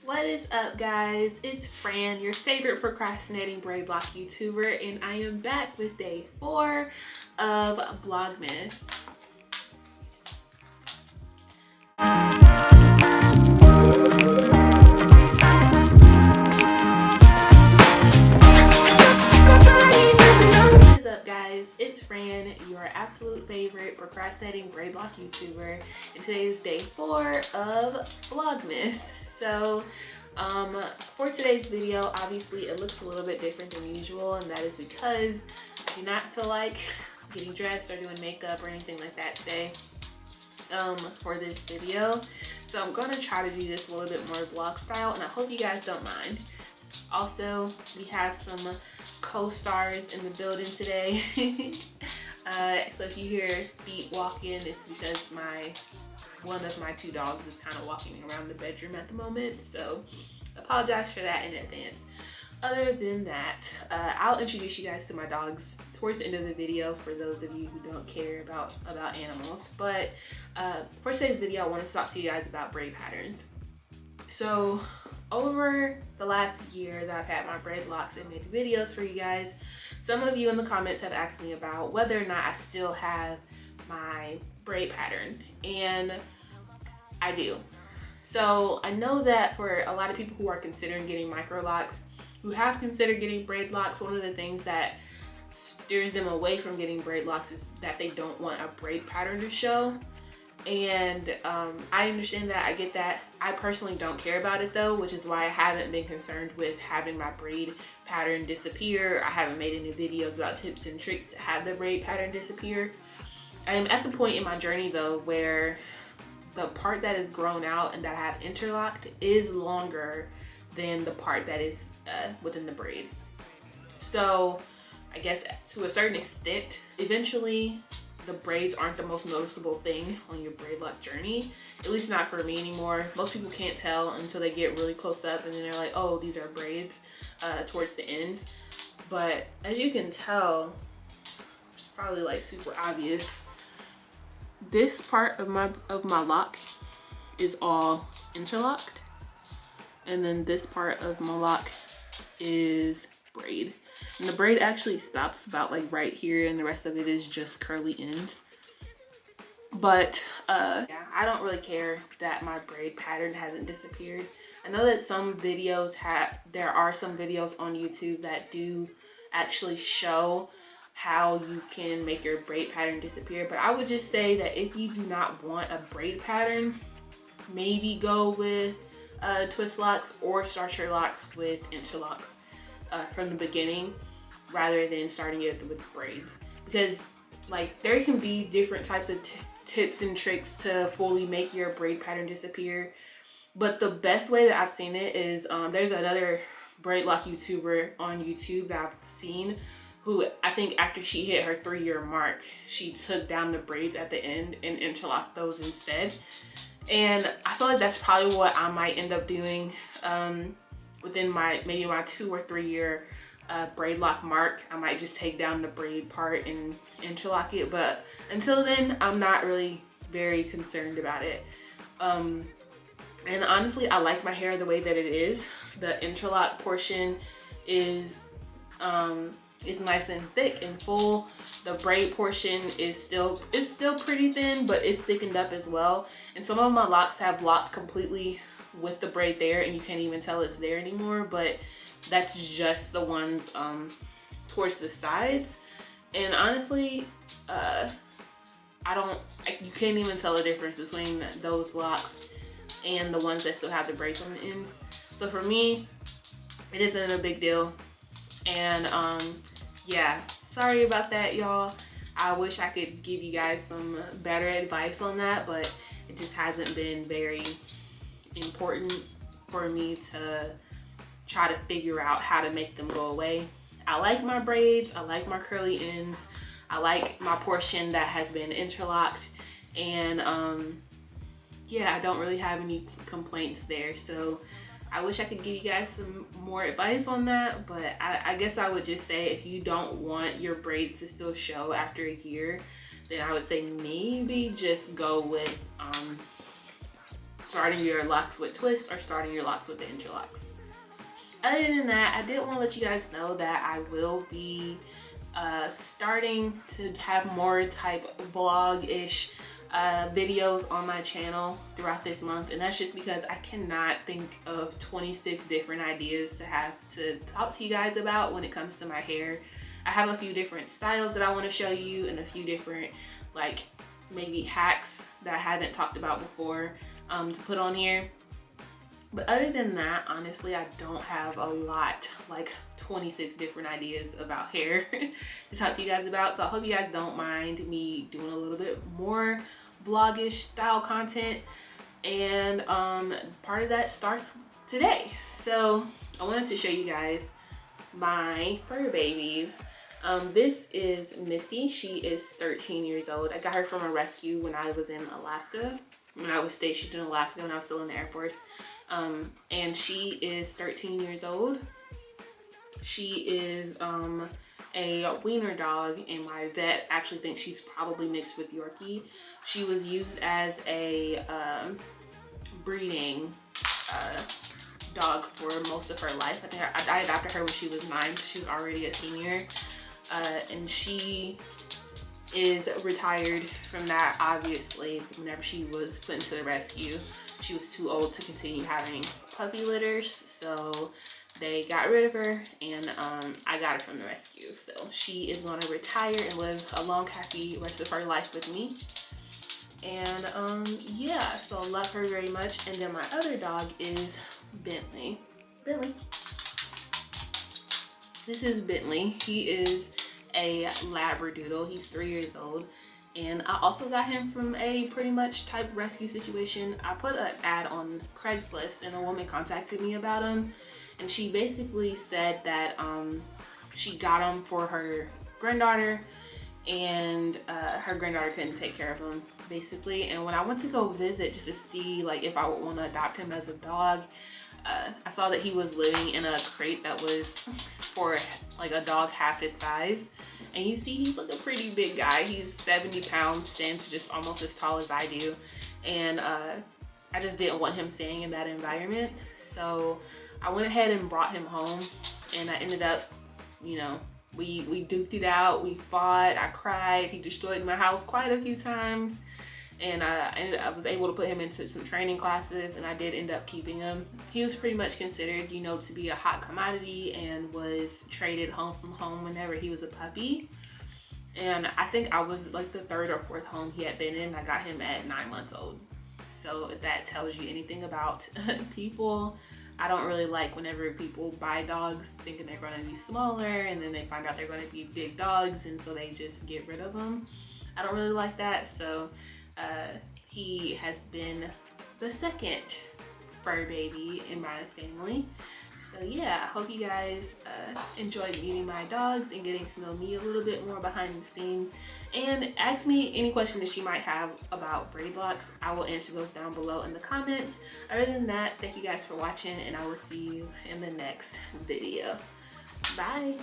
What is up, guys? It's Fran, your favorite procrastinating braid lock YouTuber, and I am back with day 4 of Vlogmas. What is up, guys? It's Fran, your absolute favorite procrastinating braid lock YouTuber, and today is day 4 of Vlogmas. So for today's video, obviously it looks a little bit different than usual, and that is because I do not feel like getting dressed or doing makeup or anything like that today for this video. So I'm gonna try to do this a little bit more vlog style, and I hope you guys don't mind. Also, we have some co-stars in the building today. So if you hear feet walking, it's because one of my 2 dogs is kind of walking around the bedroom at the moment, so apologize for that in advance. Other than that, I'll introduce you guys to my dogs towards the end of the video for those of you who don't care about animals. But for today's video, I want to talk to you guys about braid patterns. So over the last year that I've had my braid locks and made videos for you guys, some of you in the comments have asked me about whether or not I still have my braid pattern, and I do. So I know that for a lot of people who are considering getting micro locks, who have considered getting braid locks, one of the things that steers them away from getting braid locks is that they don't want a braid pattern to show. And I understand that, I get that. I personally don't care about it though, which is why I haven't been concerned with having my braid pattern disappear. I haven't made any videos about tips and tricks to have the braid pattern disappear. I am at the point in my journey though where the part that is grown out and that I have interlocked is longer than the part that is within the braid. So I guess to a certain extent, eventually the braids aren't the most noticeable thing on your braid lock journey, at least not for me anymore. Most people can't tell until they get really close up and then they're like, oh, these are braids towards the ends. But as you can tell, it's probably like super obvious, this part of my lock is all interlocked, and then this part of my lock is braid. And the braid actually stops about like right here, and the rest of it is just curly ends. But yeah, I don't really care that my braid pattern hasn't disappeared. I know that some videos there are some videos on YouTube that do actually show how you can make your braid pattern disappear, but I would just say that if you do not want a braid pattern, maybe go with twist locks or start your locks with interlocks from the beginning rather than starting it with braids, because like there can be different types of tips and tricks to fully make your braid pattern disappear. But the best way that I've seen it is there's another braid lock YouTuber on YouTube that I've seen who, I think after she hit her 3-year mark, she took down the braids at the end and interlocked those instead. And I feel like that's probably what I might end up doing within maybe my 2 or 3 year braid lock mark. I might just take down the braid part and interlock it, but until then I'm not really very concerned about it. And honestly, I like my hair the way that it is. The interlock portion is nice and thick and full. The braid portion is still pretty thin, but it's thickened up as well. And some of my locks have locked completely with the braid there, and you can't even tell it's there anymore. But that's just the ones towards the sides. And honestly, you can't even tell the difference between those locks and the ones that still have the braids on the ends. So for me, it isn't a big deal. And yeah, sorry about that, y'all. I wish I could give you guys some better advice on that, but it just hasn't been very important for me to try to figure out how to make them go away. I like my braids, I like my curly ends, I like my portion that has been interlocked, and yeah, I don't really have any complaints there. So I wish I could give you guys some more advice on that, but I guess I would just say if you don't want your braids to still show after a year, then I would say maybe just go with starting your locks with twists or starting your locks with the interlocks. Other than that, I did want to let you guys know that I will be starting to have more type vlog-ish videos on my channel throughout this month, and that's just because I cannot think of 26 different ideas to have to talk to you guys about when it comes to my hair. I have a few different styles that I want to show you and a few different like maybe hacks that I haven't talked about before to put on here. But other than that, honestly, I don't have a lot, like 26 different ideas about hair to talk to you guys about. So I hope you guys don't mind me doing a little bit more vlog-ish style content. And part of that starts today. So I wanted to show you guys my fur babies. This is Missy. She is 13 years old. I got her from a rescue when I was in Alaska, when I was stationed in Alaska when I was still in the Air Force. And she is 13 years old. She is a wiener dog, and my vet actually thinks she's probably mixed with Yorkie. She was used as a breeding dog for most of her life. I think I adopted her when she was 9, so she was already a senior. And she is retired from that, obviously. Whenever she was put into the rescue, she was too old to continue having puppy litters, so they got rid of her, and I got her from the rescue. So she is going to retire and live a long, happy rest of her life with me. And yeah, so I love her very much. And then my other dog is Bentley. This is Bentley. He is a Labradoodle. He's 3 years old. And I also got him from a pretty much type rescue situation. I put an ad on Craigslist and a woman contacted me about him. And she basically said that she got him for her granddaughter, and her granddaughter couldn't take care of him, basically. And when I went to go visit just to see like if I would want to adopt him as a dog, I saw that he was living in a crate that was for like a dog half his size. And you see he's like a pretty big guy. He's 70 pounds, stands just almost as tall as I do. And I just didn't want him staying in that environment. So I went ahead and brought him home, and I ended up, you know, we duked it out, we fought, I cried, he destroyed my house quite a few times. And I was able to put him into some training classes, and I did end up keeping him. He was pretty much considered, you know, to be a hot commodity and was traded home from home whenever he was a puppy. And I think I was like the 3rd or 4th home he had been in. I got him at 9 months old. So if that tells you anything about people, I don't really like whenever people buy dogs thinking they're going to be smaller, and then they find out they're going to be big dogs, and so they just get rid of them. I don't really like that. So he has been the 2nd fur baby in my family. So yeah, I hope you guys enjoyed meeting my dogs and getting to know me a little bit more behind the scenes. And ask me any questions that you might have about BRAIDLOCS. I will answer those down below in the comments. Other than that, thank you guys for watching, and I will see you in the next video. Bye.